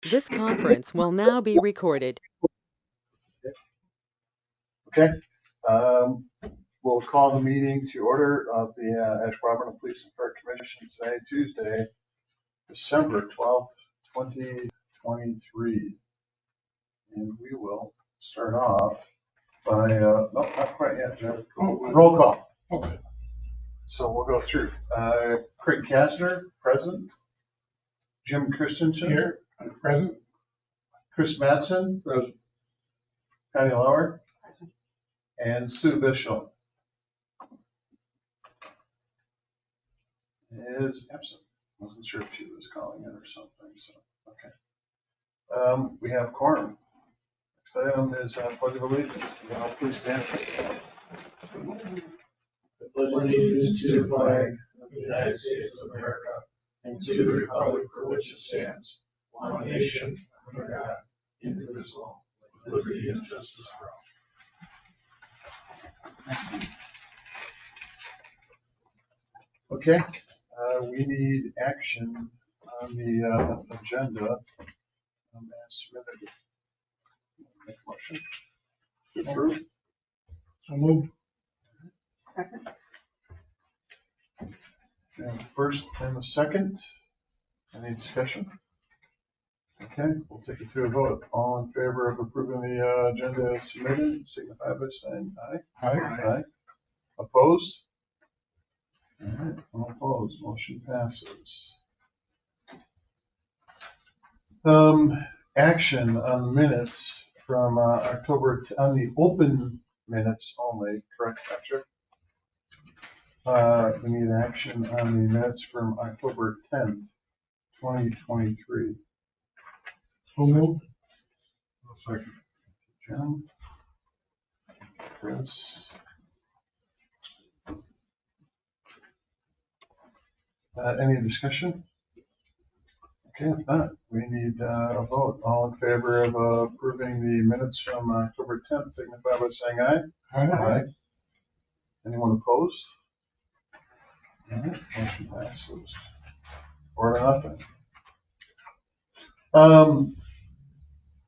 This conference will now be recorded. Okay, we'll call the meeting to order of the Ashwaubenon Police and Fire Commission today, Tuesday, December 12th, 2023. And we will start off by, no, not quite yet, Jeff. Roll call. Okay. So we'll go through. Craig Kastner, present. Jim Christensen. Here, present. Chris Mattson. Present. Connie Lauer. Present. And Sue Bishop is absent. Wasn't sure if she was calling in or something, so, okay. We have quorum. Next item is Pledge of Allegiance. Now please stand. I pledge allegiance to the flag of the United States of America and to the republic for which it stands, one nation, under God, indivisible, with liberty and justice for all. Okay, we need action on the agenda as submitted. Make a motion to approve. So moved. Second. And first and the second. Any discussion? Okay, we'll take it to a vote. All in favor of approving the agenda as submitted, signify by saying aye. Aye. Opposed? All right, all opposed, motion passes. Action on the minutes from October, on the open minutes only, correct, Patrick? We need action on the minutes from October 10th, 2023. So moved. Second. Jim. Chris. Any discussion? Okay, if not, we need a vote. All in favor of approving the minutes from October 10th, signify by saying aye. Aye. Anyone opposed? All right, motion passes. 4-0.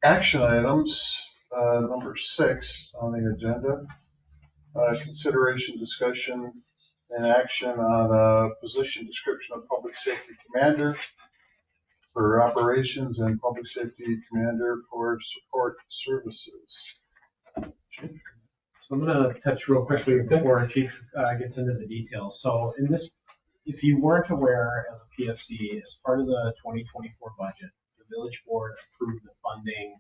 Action items, number 6 on the agenda. Consideration, discussion, and action on a position description of public safety commander for operations and public safety commander for support services. So I'm going to touch real quickly before Chief gets into the details. So in this, if you weren't aware as a PFC, as part of the 2024 budget, the village board approved the funding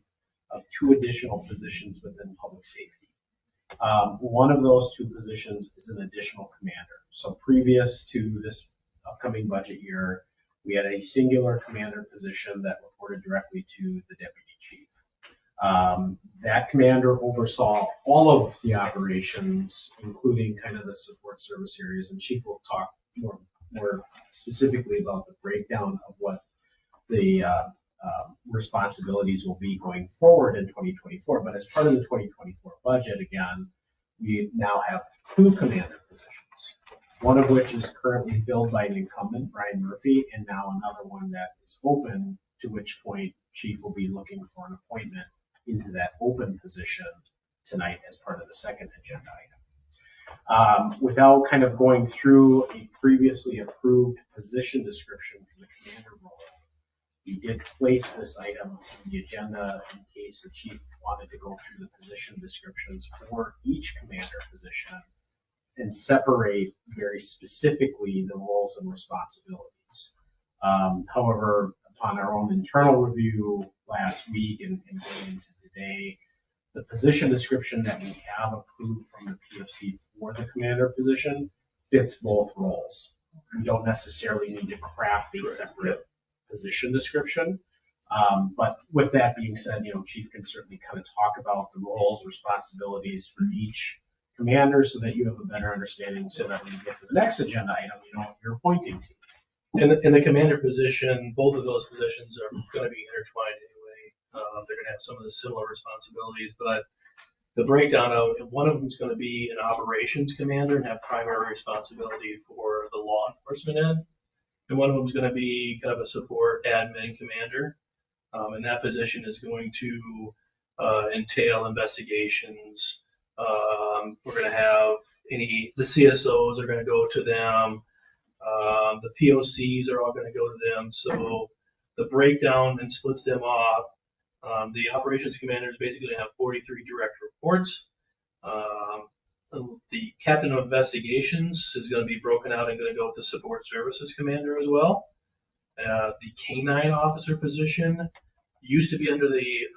of 2 additional positions within public safety. One of those 2 positions is an additional commander. So previous to this upcoming budget year, we had a singular commander position that reported directly to the deputy chief. That commander oversaw all of the operations, including kind of the support service areas, and Chief will talk more specifically about the breakdown of what the responsibilities will be going forward in 2024. But as part of the 2024 budget, again, we now have 2 commander positions, one of which is currently filled by an incumbent, Brian Murphy, and now another one that is open, to which point Chief will be looking for an appointment into that open position tonight as part of the second agenda item. Without kind of going through a previously approved position description for the commander role, we did place this item on the agenda in case the chief wanted to go through the position descriptions for each commander position and separate very specifically the roles and responsibilities. However, upon our own internal review last week and going into today, the position description that we have approved from the PFC for the commander position fits both roles. We don't necessarily need to craft a separate position description. But with that being said, Chief can certainly kind of talk about the roles, responsibilities for each commander so that you have a better understanding, so that when you get to the next agenda item, you know what you're pointing to. In the commander position, both of those positions are going to be intertwined anyway. They're going to have some of the similar responsibilities, but the breakdown of one of them is going to be an operations commander and have primary responsibility for the law enforcement end. And one of them is going to be kind of a support admin commander. And that position is going to entail investigations. We're going to have the CSOs are going to go to them. The POCs are all going to go to them. So the breakdown and splits them off. The operations commander is basically going to have 43 direct reports. The captain of investigations is going to be broken out and going to go with the support services commander as well. The canine officer position used to be under the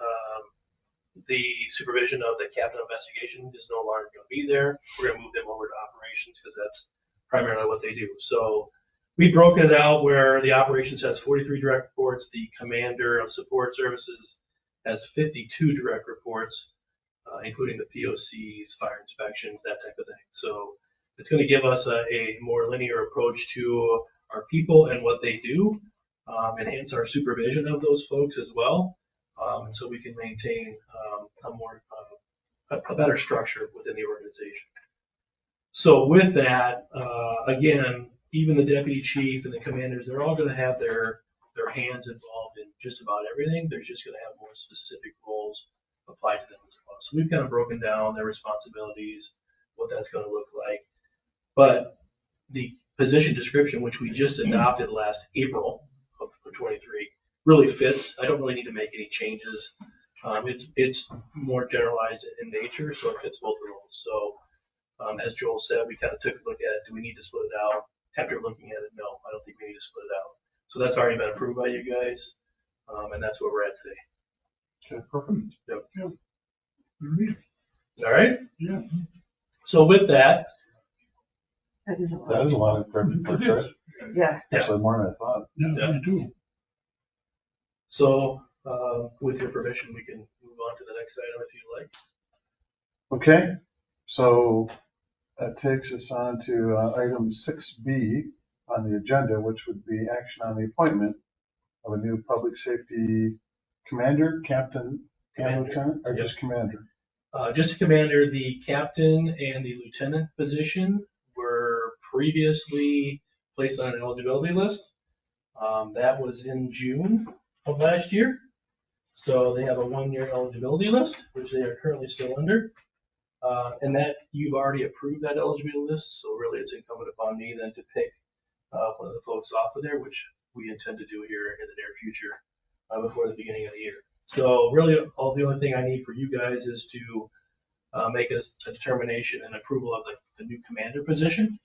supervision of the captain of investigation, is no longer going to be there. We're going to move them over to operations because that's primarily what they do. So we've broken it out where the operations has 43 direct reports. The commander of support services has 52 direct reports, including the POCs, fire inspections, that type of thing. So it's going to give us a more linear approach to our people and what they do, enhance our supervision of those folks as well. And so we can maintain a better structure within the organization. So with that, again, even the deputy chief and the commanders, they're all going to have their hands involved in just about everything. They're just going to have more specific roles applied to them as well. So we've kind of broken down their responsibilities, what that's going to look like. But the position description, which we just adopted last April of 23, really fits. I don't really need to make any changes. It's more generalized in nature, so it fits both roles. So as Joel said, we kind of took a look at it. Do we need to split it out? After looking at it, no, I don't think we need to split it out. So that's already been approved by you guys, and that's where we're at today. Okay, perfect. Yep. Yeah. All right. Yes. So with that, That is a lot. That is a lot of corrected parts, right? Yeah. Actually, more than I thought. Yeah, we do. so with your permission, we can move on to the next item if you'd like. Okay, so that takes us on to item 6B on the agenda, which would be action on the appointment of a new public safety commander, captain, and Commander. lieutenant, or Yep. just commander? Just a commander, the captain and the lieutenant position were previously placed on an eligibility list. That was in June of last year. So they have a 1-year eligibility list, which they are currently still under. And that you've already approved that eligibility list. So really it's incumbent upon me then to pick one of the folks off of there, which we intend to do here in the near future before the beginning of the year. So really, the only thing I need for you guys is to make a determination and approval of the new commander position.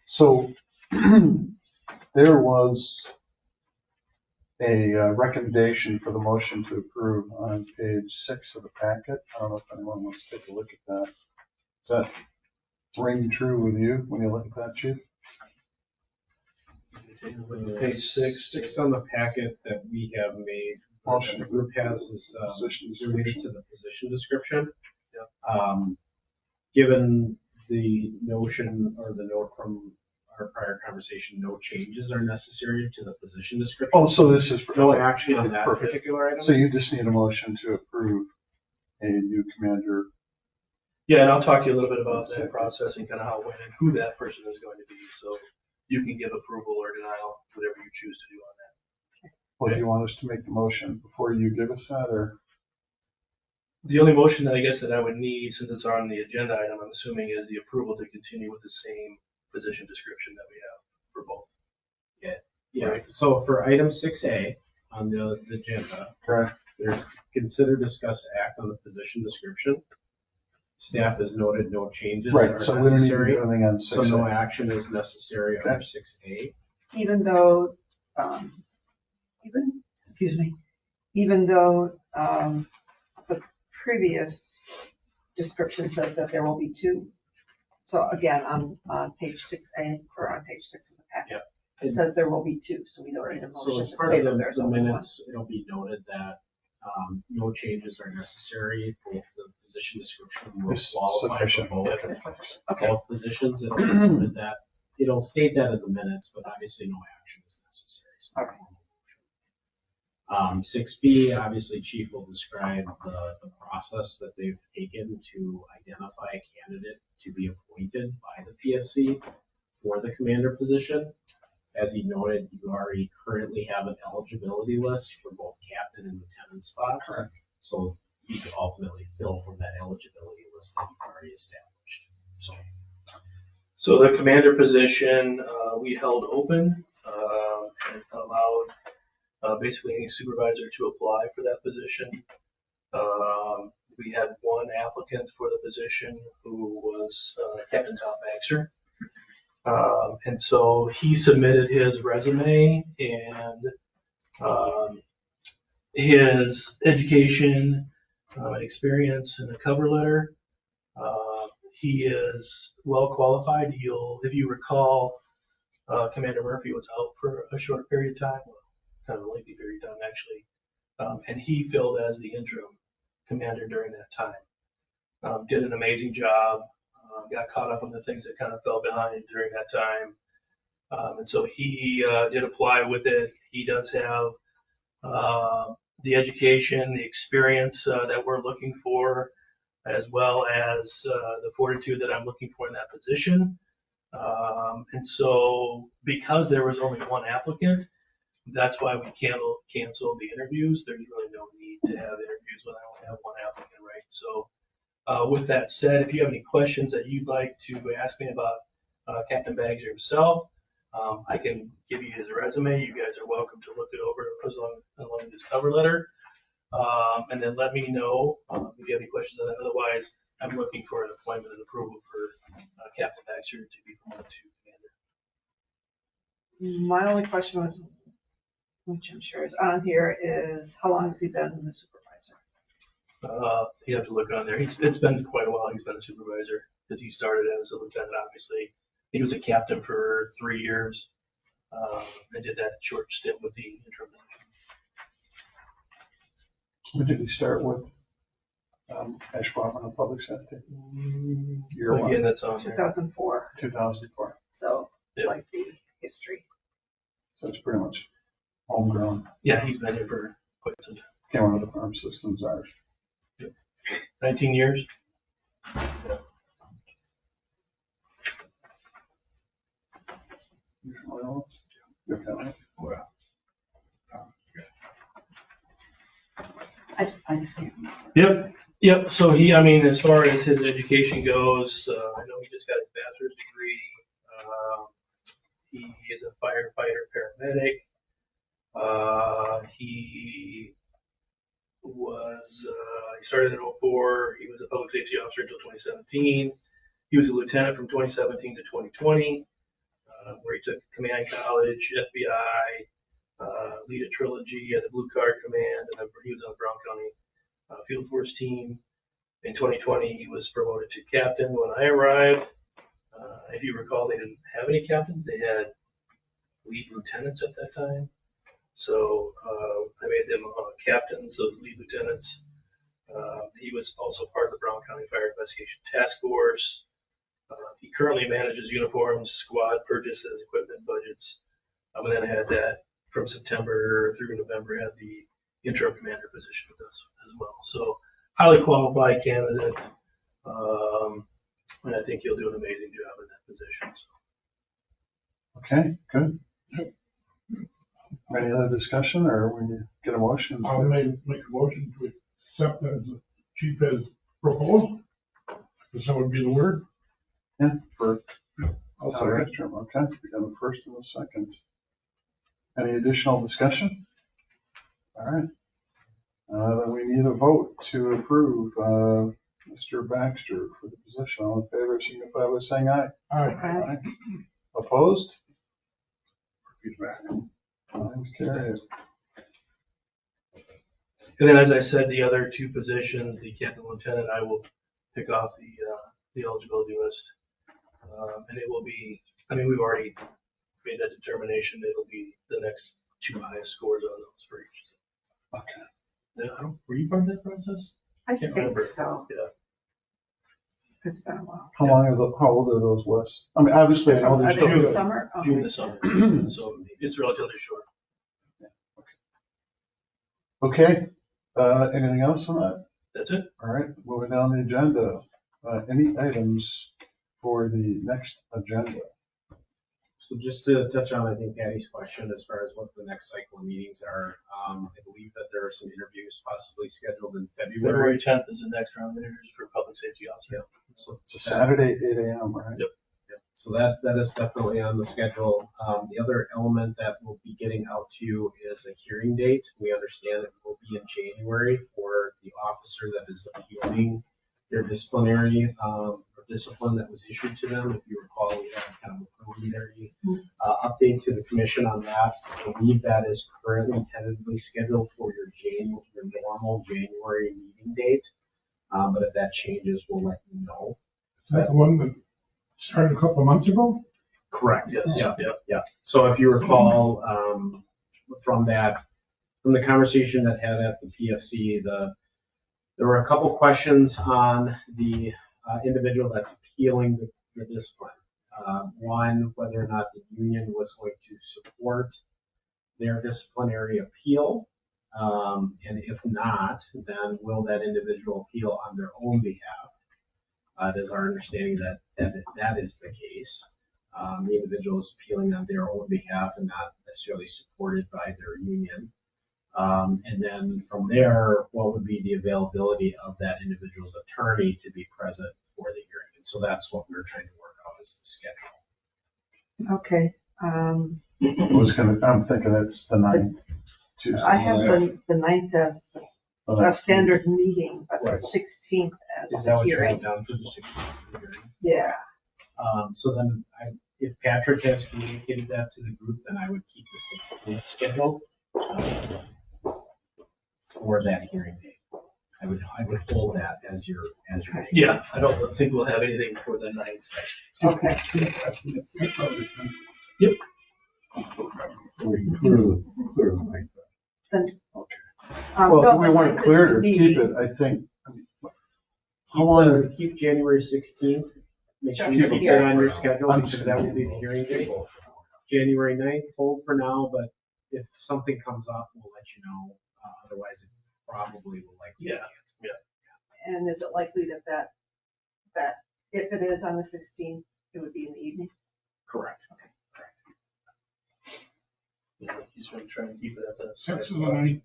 So there was a recommendation for the motion to approve on page 6 of the packet. I don't know if anyone wants to take a look at that. Does that ring true with you when you look at that, Chief? Page 6. 6 on the packet that we have made, Motion. the group has is Position related description. to the position description. Yep. Given the notion or the note from our prior conversation, no changes are necessary to the position description. Oh, so this is for, No action on that Perfect. particular item. So you just need a motion to approve a new commander. Yeah, and I'll talk to you a little bit about that process and kind of how, when, and who that person is going to be. So you can give approval or denial, whatever you choose to do on that. Well, do you want us to make the motion before you give us that, or? The only motion that I guess that I would need, since it's on the agenda item, I'm assuming, is the approval to continue with the same position description that we have for both. Yeah, Right. so for item 6A on the agenda, Correct. there's consider, discuss, act on the position description. Staff has noted no changes Right, are so we don't need to necessary, do anything on so no 6. action is necessary under 6A. Even though, even though the previous description says that there will be 2. So again, on page 6A, or on page 6 of the packet, it says there will be 2, so we don't need a So motion as to part say of that there's the only one. minutes, it'll be noted that no changes are necessary. Both the position description will It's qualify for sufficient. both. Okay, Both positions, it'll be noted that, it'll state that in the minutes, but obviously no action is necessary. So Okay. 6B, obviously Chief will describe the process that they've taken to identify a candidate to be appointed by the PFC for the commander position. As he noted, you already currently have an eligibility list for both captain captain and lieutenant spots. Correct. So you could ultimately fill from that eligibility list that you've already established. So the commander position, we held open and allowed basically any supervisor to apply for that position. We had one applicant for the position who was Captain Tom Baxter. And so he submitted his resume and his education, experience, and a cover letter. He is well qualified. If you recall, Commander Murphy was out for a short period of time, kind of a lengthy period of time actually, and he filled as the interim commander during that time. Did an amazing job. Got caught up on the things that kind of fell behind during that time. And so he did apply with it. He does have the education, the experience that we're looking for, as well as the fortitude that I'm looking for in that position. And so because there was only one applicant, that's why we canceled the interviews. There's really no need to have interviews when I only have one applicant, right? So with that said, if you have any questions that you'd like to ask me about Captain Bagger himself, I can give you his resume. You guys are welcome to look it over along with his cover letter. And then let me know if you have any questions on that. Otherwise, I'm looking for an appointment and approval for Captain Baxter to be promoted to commander. My only question was, which I'm sure is on here, is how long has he been the supervisor? You have to look on there. It's been quite a while. He's been a supervisor because he started as a lieutenant, obviously. He was a captain for 3 years. I did that short stint with the interim. When did he start with Ashwaubenon Public Safety? Year Again, one, that's on there. 2004. 2004. So Yep. like the history. So it's pretty much homegrown. Yeah, he's been here for quite some time. Came out of the farm systems, ours. 19 years. Okay. I just can't remember. Yep. So as far as his education goes, I know he just got his bachelor's degree. He is a firefighter paramedic. He started in 2004. He was a public safety officer until 2017. He was a lieutenant from 2017 to 2020, where he took command college, FBI, lead a trilogy at the Blue Card Command, and he was on the Brown County Field Force team. In 2020, he was promoted to captain when I arrived. If you recall, they didn't have any captains. They had lead lieutenants at that time. So I made them captains, those lead lieutenants. He was also part of the Brown County Fire Investigation Task Force. He currently manages uniforms, squad purchases, equipment budgets. And then I had that from September through November, I had the interim commander position with us as well. So highly qualified candidate. And I think he'll do an amazing job in that position. So. Okay, good. Any other discussion, or we need to get a motion? I'll make a motion to accept as the chief has proposed. Does that would be the word? Yeah, for I'll okay, we got the first and the second. Any additional discussion? All right. Then we need a vote to approve Mr. Baxter for the position. All in favor, signify by saying aye. Aye. Opposed? Feedback. Ayes carried. And then, as I said, the other two positions, the captain and lieutenant, I will pick off the eligibility list. And it will be, we've already made that determination. It'll be the next two highest scores on those for each. Okay. Were you part of that process? I Can't think remember. so. Yeah. It's been a while. How old are those lists? Obviously, I know Are there's they still in the good. summer? Oh. June this summer. So it's relatively short. Okay. Anything else on that? That's it. All right, moving down the agenda. Any items for the next agenda? So just to touch on, I think Patty's question as far as what the next cycle of meetings are, I believe that there are some interviews possibly scheduled in February February. 10th is the next round of interviews for public safety officer. So It's a Saturday, 8 a.m., right? Yep. So that is definitely on the schedule. The other element that we'll be getting out to you is a hearing date. We understand it will be in January for the officer that is appealing their disciplinary or discipline that was issued to them. If you recall, we had kind of a preliminary update to the commission on that. I believe that is currently tentatively scheduled for your normal January meeting date. But if that changes, we'll let you know. Is that the one that started a couple of months ago? Correct. Yes. Yeah. So if you recall from the conversation that had at the PFC, there were a couple questions on the individual that's appealing the discipline. One, whether or not the union was going to support their disciplinary appeal. And if not, then will that individual appeal on their own behalf? It is our understanding that is the case. The individual is appealing on their own behalf and not necessarily supported by their union. And then from there, what would be the availability of that individual's attorney to be present for the hearing? And so that's what we're trying to work out is the schedule. Okay. I'm thinking it's the 9th. Tuesday, I have right? the 9th as Oh, a that's- standard meeting, but the Right. 16th as Is a that what you're hearing. writing down for the 16th hearing? Yeah. So then if Patrick has communicated that to the group, then I would keep the 16th scheduled for that hearing date. I would hold that as your. Okay. Yeah, I don't think we'll have anything before the 9th. Okay. Yep. We clear the night. No, Well, we the want 9th to is clear the to keep meeting. it, I think. How long? Keep January 16th. Make sure Just you for the keep that on hearing. your schedule because that will be the hearing date. January 9th, hold for now, but if something comes up, we'll let you know. Otherwise, it probably will likely be Yeah. canceled. And is it likely that if it is on the 16th, it would be in the evening? Correct. Yeah, he's going to try and keep it at the. 6th and the 9th,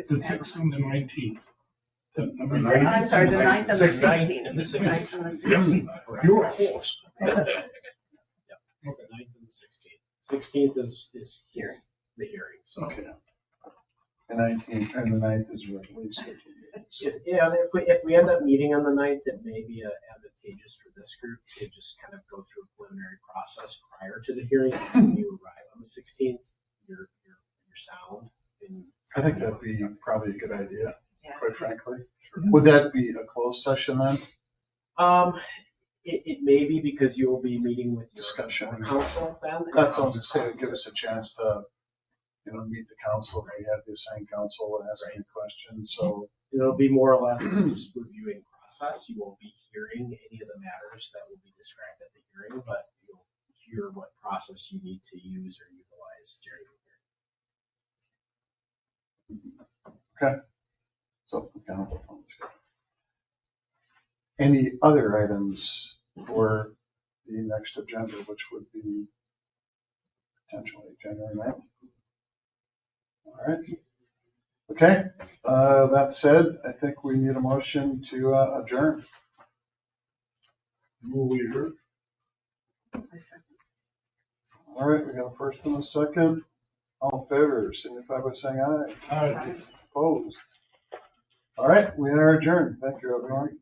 the 6th 6th and the 19th. I'm sorry, the 9th and the 6th, 9th, 16th. and the 16th. 9th and the 16th. You were close. Okay, 9th and the 16th. 16th is the hearing, so. Okay. The 19th and the 9th is released. Yeah, and if we end up meeting on the 9th, it may be advantageous for this group to just kind of go through a preliminary process prior to the hearing. When you arrive on the 16th, you're sound. I think that'd be probably a good idea, Yeah. quite frankly. Would that be a closed session then? It may be because you will be meeting with your Discussion. counsel then. That's all I'm just saying, give us a chance to, meet the council, we have the assigned council and ask any questions, so. It'll be more or less just reviewing process. You won't be hearing any of the matters that will be described at the hearing, but you'll hear what process you need to use or utilize during the hearing. Okay. So, accountable funds. Any other items for the next agenda, which would be potentially January 9th? All right. Okay, that said, I think we need a motion to adjourn. Will we adjourn? I second. All right, we got a first and a second. All in favor, signify by saying aye. Aye. Opposed? All right, we are adjourned. Thank you, everyone.